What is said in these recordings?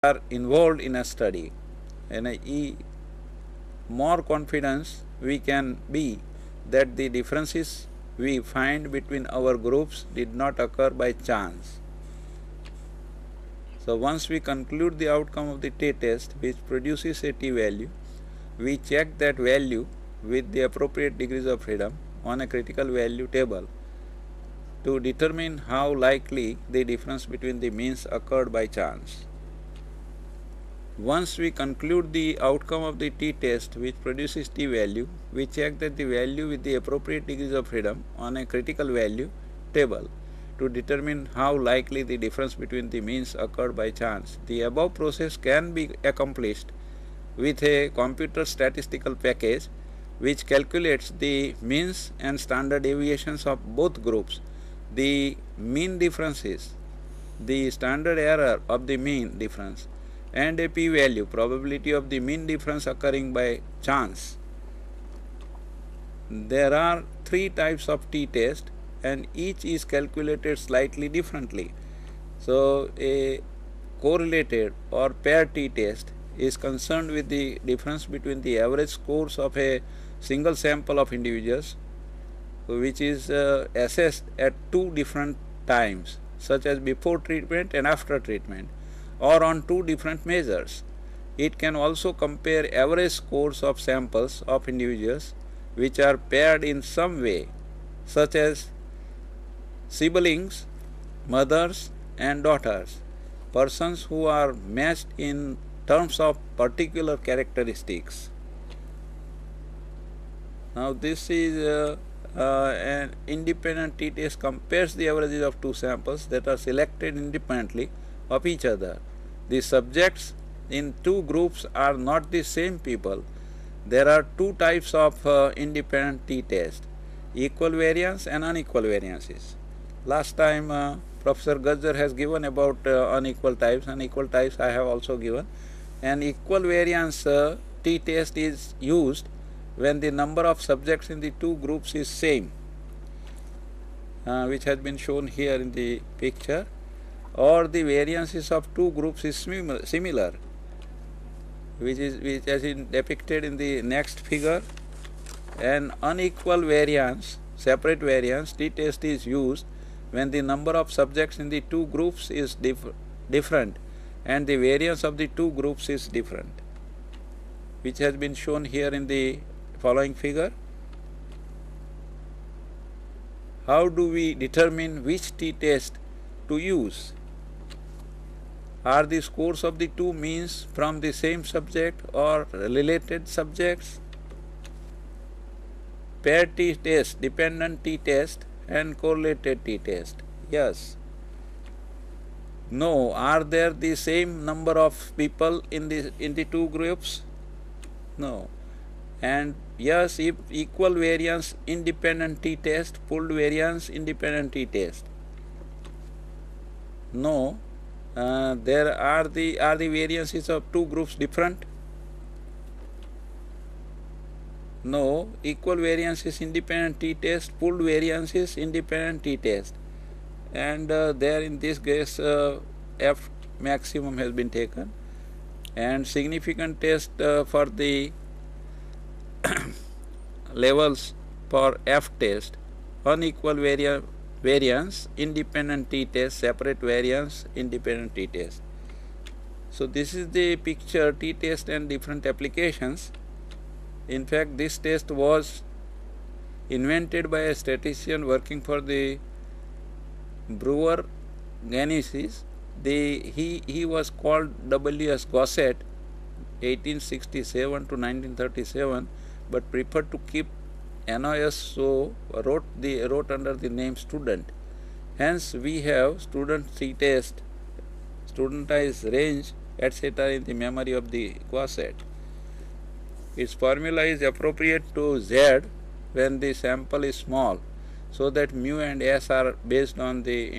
are involved in a study, and more confidence we can be that the differences we find between our groups did not occur by chance. So once we conclude the outcome of the t-test which produces a t-value, we check that value with the appropriate degrees of freedom on a critical value table to determine how likely the difference between the means occurred by chance. Once we conclude the outcome of the t-test which produces t-value, we check that the value with the appropriate degrees of freedom on a critical value table to determine how likely the difference between the means occurred by chance. The above process can be accomplished with a computer statistical package which calculates the means and standard deviations of both groups, the mean differences, the standard error of the mean difference, and a p-value, probability of the mean difference occurring by chance. There are three types of t-test and each is calculated slightly differently. So a correlated or paired t-test is concerned with the difference between the average scores of a single sample of individuals which is assessed at two different times, such as before treatment and after treatment, or on two different measures. It can also compare average scores of samples of individuals which are paired in some way, such as siblings, mothers and daughters, persons who are matched in terms of particular characteristics. Now this is an independent t-test compares the averages of two samples that are selected independently of each other. The subjects in two groups are not the same people. There are two types of independent t-test, equal variance and unequal variances. Last time Professor Gajjar has given about unequal types I have also given. An equal variance t-test is used when the number of subjects in the two groups is same, which has been shown here in the picture, or the variances of two groups is similar, which has been depicted in the next figure. An unequal variance, separate variance t-test is used when the number of subjects in the two groups is different and the variance of the two groups is different, which has been shown here in the following figure. How do we determine which t-test to use? Are the scores of the two means from the same subject or related subjects? Paired t-test, dependent t-test and correlated t-test. Yes. No. Are there the same number of people in the two groups? No. And yes, if equal variance independent t-test, pooled variance independent t-test. No. There are the variances of two groups different? No. Equal variance is independent t-test, pooled variance is independent t-test, and there in this case F maximum has been taken, and significant test for the levels for F test, unequal variance independent t-test, separate variance independent t-test. So this is the picture t-test and different applications. In fact, this test was invented by a statistician working for the Brewer Genesis. He was called W.S. Gossett, 1867 to 1937, but preferred to keep NOS, so wrote under the name student. Hence we have student t-test, studentized range, etc. in the memory of the Gossett. Its formula is appropriate to Z when the sample is small, so that mu and s are based on the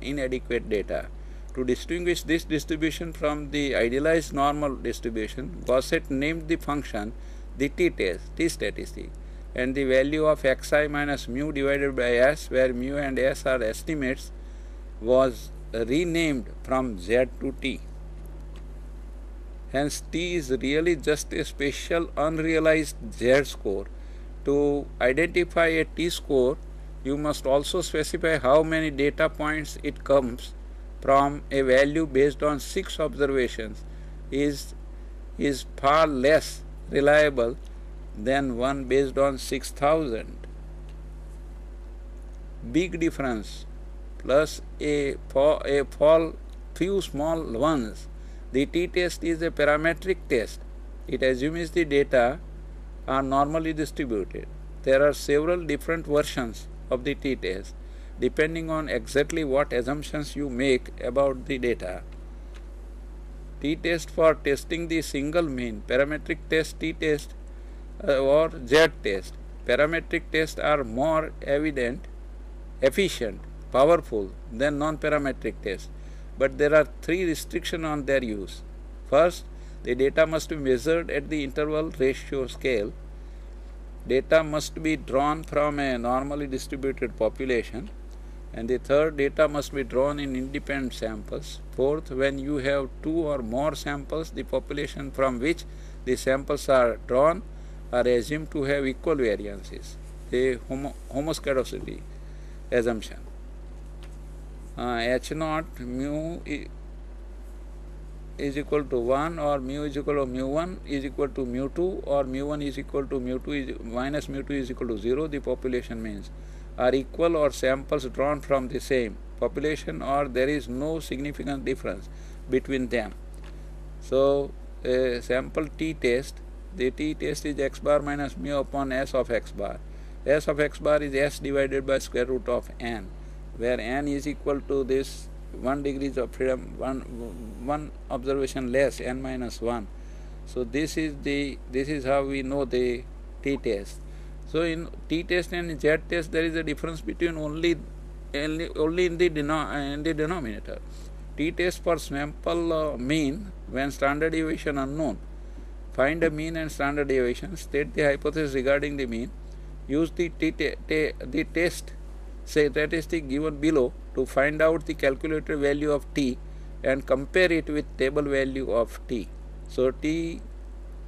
inadequate data. To distinguish this distribution from the idealized normal distribution, Gossett named the function the t-test, t-statistic, and the value of xi minus mu divided by s, where mu and s are estimates, was renamed from z to t. Hence, T is really just a special unrealized Z score. To identify a T score, you must also specify how many data points it comes from. A value based on 6 observations is far less reliable than one based on 6,000. Big difference plus a few small ones. The t-test is a parametric test. It assumes the data are normally distributed. There are several different versions of the t-test depending on exactly what assumptions you make about the data. T-test for testing the single mean, parametric test, t-test or z-test. Parametric tests are more efficient, powerful than non-parametric tests, but there are 3 restrictions on their use. First, the data must be measured at the interval ratio scale. Data must be drawn from a normally distributed population. And the third, data must be drawn in independent samples. Fourth, when you have 2 or more samples, the population from which the samples are drawn are assumed to have equal variances, the homoscedasticity assumption. H naught mu is equal to 1, or mu is equal to mu1 is equal to mu2, or mu1 is equal to mu2 minus mu2 is equal to 0, the population means, are equal or samples drawn from the same population, or there is no significant difference between them. So, a sample t-test, the t-test is x bar minus mu upon s of x bar. S of x bar is s divided by square root of n, where n is equal to this 1 degrees of freedom, one observation less, n minus 1. So this is how we know the t-test. So in t-test and z-test there is a difference between only in the denominator. T-test for sample mean when standard deviation unknown. Find a mean and standard deviation. State the hypothesis regarding the mean. Use the test statistic given below to find out the calculated value of t and compare it with table value of t. So t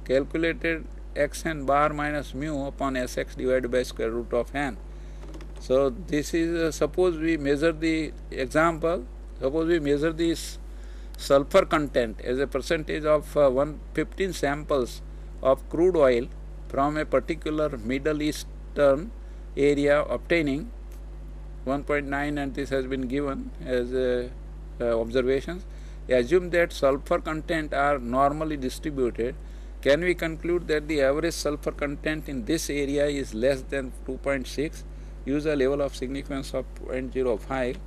calculated x n bar minus mu upon sx divided by square root of n. So this is suppose we measure the example. Suppose we measure this sulfur content as a percentage of 115 samples of crude oil from a particular Middle Eastern area obtaining 1.9, and this has been given as observations. Assume that sulfur content are normally distributed. Can we conclude that the average sulfur content in this area is less than 2.6? Use a level of significance of 0.05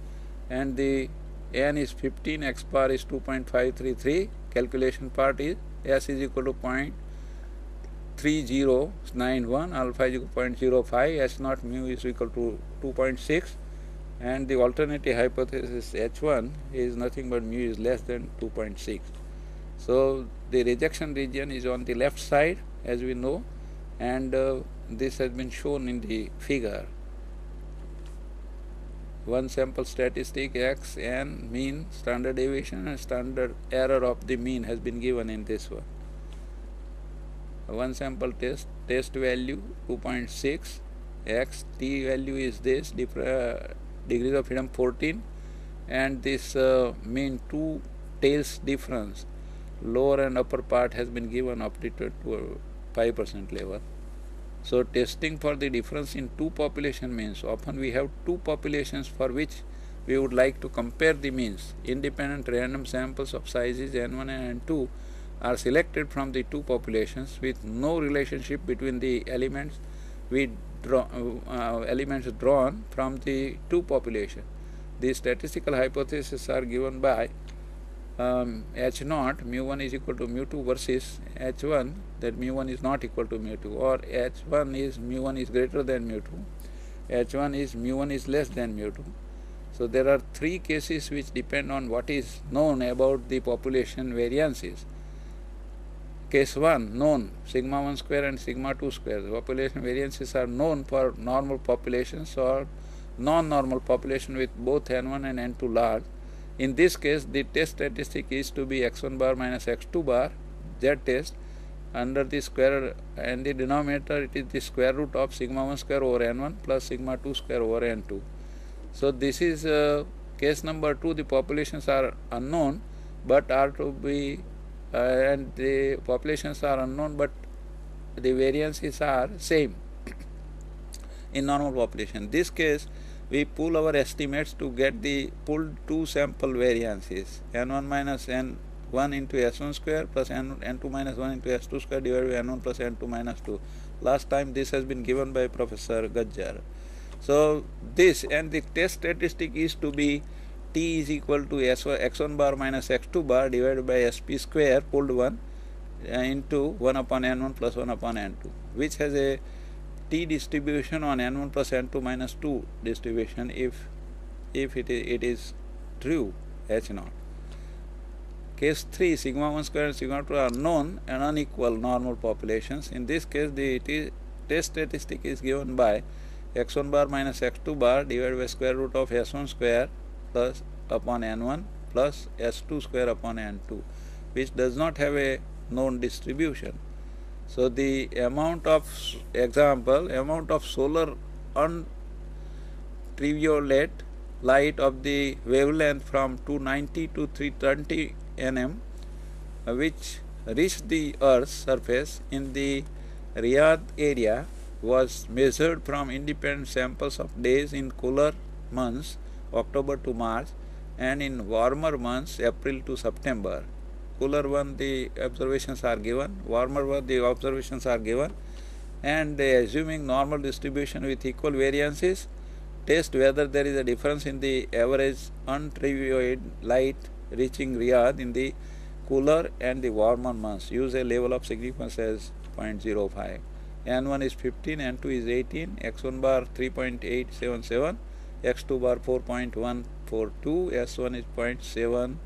and the n is 15, x bar is 2.533, calculation part is s is equal to 0.3091, alpha is equal to 0.05, h naught mu is equal to 2.6, and the alternative hypothesis h1 is nothing but mu is less than 2.6. So the rejection region is on the left side, as we know, and this has been shown in the figure. One sample statistic x n mean, standard deviation and standard error of the mean has been given in this one. One sample test value 2.6, x t value is this, degrees of freedom 14, and this mean 2 tails difference, lower and upper part has been given up to 5% level. So testing for the difference in 2 population means, often we have 2 populations for which we would like to compare the means. Independent random samples of sizes n1 and n2 are selected from the 2 populations with no relationship between the elements drawn from the 2 population. The statistical hypotheses are given by h naught mu1 is equal to mu2 versus h1, that mu1 is not equal to mu2, or h1 is mu1 is greater than mu2, h1 is mu1 is less than mu2. So there are 3 cases which depend on what is known about the population variances. Case 1, known, sigma 1 square and sigma 2 square. The population variances are known for normal populations or non-normal population with both n1 and n2 large. In this case, the test statistic is to be x1 bar minus x2 bar z test, under the square and the denominator it is the square root of sigma 1 square over n1 plus sigma 2 square over n2. So this is case number 2. The populations are unknown but are to be and the populations are unknown but the variances are same in normal population. This case we pull our estimates to get the pulled two sample variances, n1 minus n1 into s1 square plus n2 minus 1 into s2 square divided by n1 plus n2 minus 2. Last time this has been given by Professor Gajjar. So this and the test statistic is to be t is equal to x1 bar minus x2 bar divided by sp square pulled 1 into 1 upon n1 plus 1 upon n2, which has a t distribution on n1 plus n2 minus 2 distribution if it is true h naught. Case 3, sigma 1 square and sigma 2 are known and unequal normal populations. In this case the test statistic is given by x1 bar minus x2 bar divided by square root of s1 square plus upon n1 plus s2 square upon n2, which does not have a known distribution. So the amount of solar ultraviolet light of the wavelength from 290 to 320 nm which reached the Earth's surface in the Riyadh area was measured from independent samples of days in cooler months October to March and in warmer months April to September. Cooler one the observations are given, warmer one the observations are given, and assuming normal distribution with equal variances, test whether there is a difference in the average ultraviolet light reaching Riyadh in the cooler and the warmer months. Use a level of significance as 0.05. n1 is 15, n2 is 18, x1 bar 3.877, x2 bar 4.142, s1 is 0.751,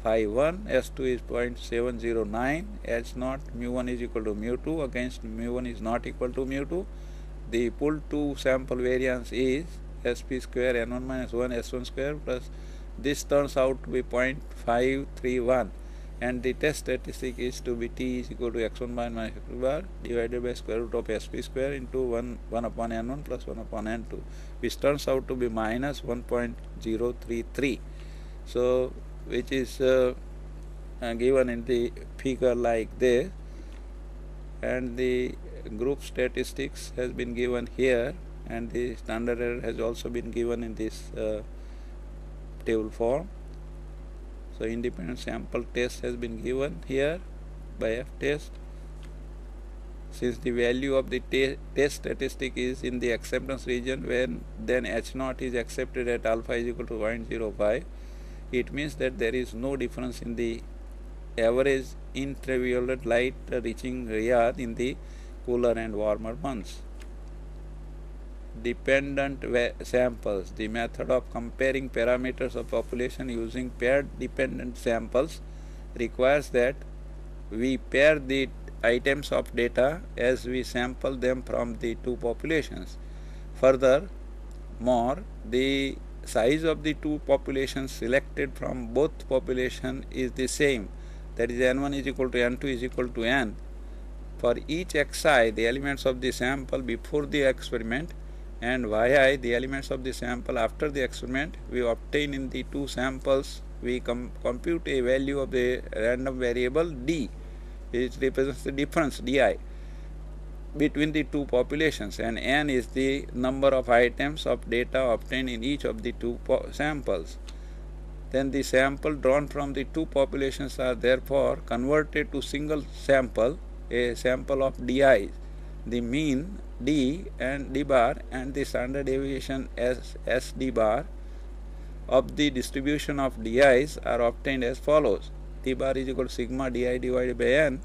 s2 is 0.709, h naught mu1 is equal to mu2 against mu1 is not equal to mu2. The pulled two sample variance is sp square n1 minus 1 s1 square plus this turns out to be 0.531 and the test statistic is to be t is equal to x1 bar minus x2 bar divided by square root of sp square into 1 upon n1 plus 1 upon n2, which turns out to be minus 1.033. So which is given in the figure like this, and the group statistics has been given here and the standard error has also been given in this table form. So independent sample test has been given here by f test. Since the value of the test statistic is in the acceptance region, then h naught is accepted at alpha is equal to 0.05, it means that there is no difference in the average ultraviolet light reaching Riyadh in the cooler and warmer months. Dependent samples. The method of comparing parameters of population using paired dependent samples requires that we pair the items of data as we sample them from the two populations. Furthermore, the size of the two populations selected from both population is the same, that is n1 is equal to n2 is equal to n. For each xi, the elements of the sample before the experiment, and yi, the elements of the sample after the experiment, we obtain in the two samples, we compute a value of the random variable d, which represents the difference di between the two populations, and n is the number of items of data obtained in each of the two samples. Then the sample drawn from the two populations are therefore converted to single sample, a sample of di's. The mean d and d bar and the standard deviation as d bar of the distribution of di's are obtained as follows. D bar is equal to sigma di divided by n,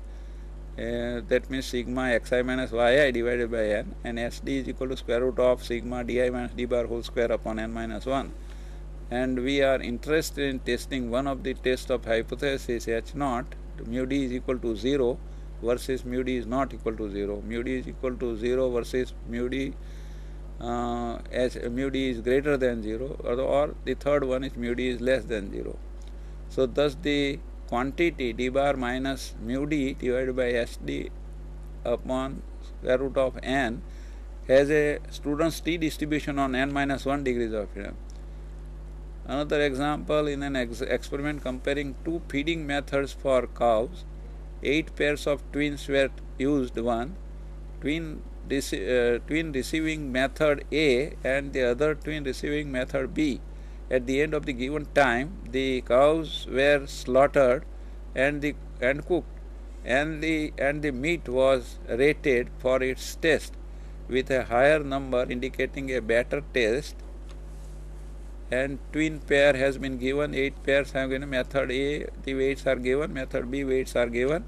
that means sigma xi minus yi divided by n, and sd is equal to square root of sigma di minus d bar whole square upon n minus 1. And we are interested in testing one of the tests of hypothesis h naught, mu d is equal to 0 versus mu d is not equal to 0. Mu d is equal to 0 versus mu d as mu d is greater than 0, or the third one is mu d is less than 0. So thus the quantity d bar minus mu d divided by SD upon square root of n has a student's t distribution on n minus 1 degrees of freedom. Another example, in an experiment comparing two feeding methods for cows, 8 pairs of twins were used. One twin receiving method A and the other twin receiving method B. At the end of the given time, the cows were slaughtered and cooked, and the meat was rated for its taste, with a higher number indicating a better taste. And twin pair has been given, 8 pairs have given. Method A, the weights are given, method B, weights are given,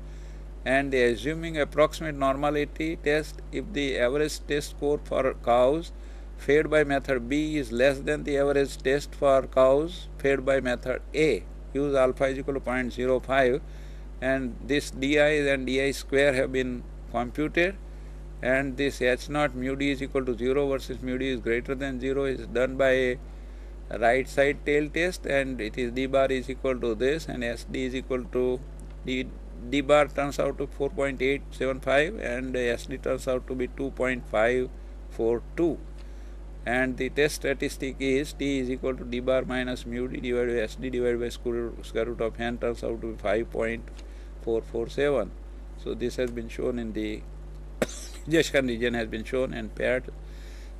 and assuming approximate normality test, if the average test score for cows fed by method B is less than the average test for cows fed by method A, use alpha is equal to 0.05, and this di and di square have been computed, and this h naught mu d is equal to 0 versus mu d is greater than 0 is done by a right side tail test, and it is d bar is equal to this, and sd is equal to d bar turns out to 4.875 and sd turns out to be 2.542, and the test statistic is t is equal to d bar minus mu d divided by sd divided by square root of n turns out to be 5.447. So this has been shown in the suggestion region has been shown, and paired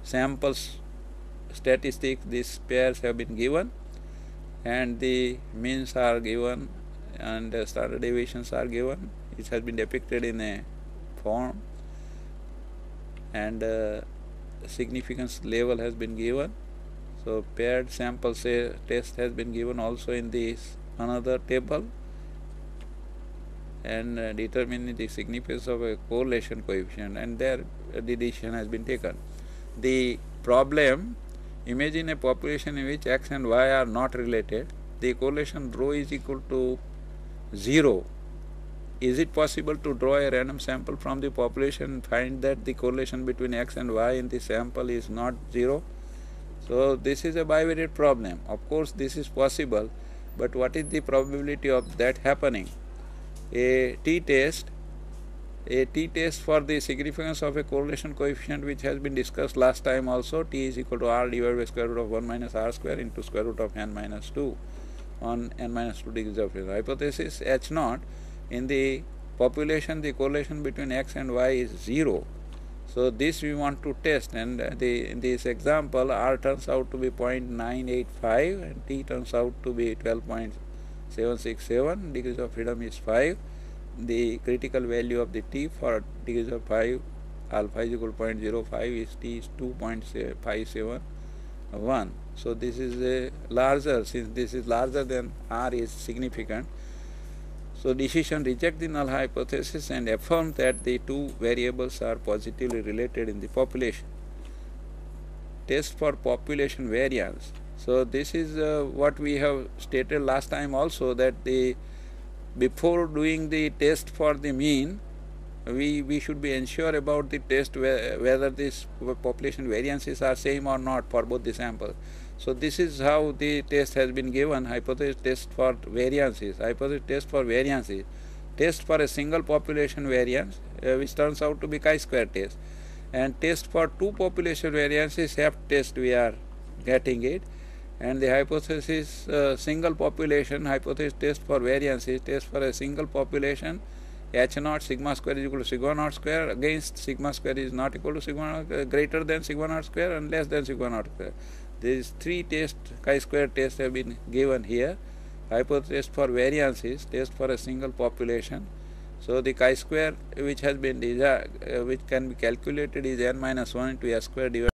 samples statistics, these pairs have been given, and the means are given, and standard deviations are given. It has been depicted in a form, and significance level has been given. So paired sample test has been given also in this another table, and determining the significance of a correlation coefficient, and there the decision has been taken. The problem: imagine a population in which x and y are not related. The correlation rho is equal to 0. Is it possible to draw a random sample from the population and find that the correlation between x and y in the sample is not 0? So this is a bivariate problem. Of course this is possible, but what is the probability of that happening? A t-test for the significance of a correlation coefficient, which has been discussed last time also, t is equal to r divided by square root of 1 minus r square into square root of n minus 2 on n minus 2 degrees of freedom. Hypothesis h naught: in the population the correlation between x and y is 0. So this we want to test, and in this example r turns out to be 0.985 and t turns out to be 12.767, degrees of freedom is 5. The critical value of the t for degrees of 5, alpha is equal to 0.05, is t is 2.571. So this is a larger, since this is larger than r is significant. So decision reject the null hypothesis and affirm that the two variables are positively related in the population. Test for population variance. So this is what we have stated last time also, that before doing the test for the mean, we should be ensure about the test whether these population variances are same or not for both the samples. So this is how the test has been given: hypothesis test for variances, hypothesis test for variances, test for a single population variance, which turns out to be chi-square test, and test for two population variances, F test we are getting it, and the hypothesis single population hypothesis test for variances, test for a single population, h naught sigma square is equal to sigma naught square, against sigma square is not equal to sigma naught, greater than sigma naught square and less than sigma naught square. These three tests, chi-square tests, have been given here. Hypothesis for variances, test for a single population. So the chi-square which has been which can be calculated is n minus 1 into s square divided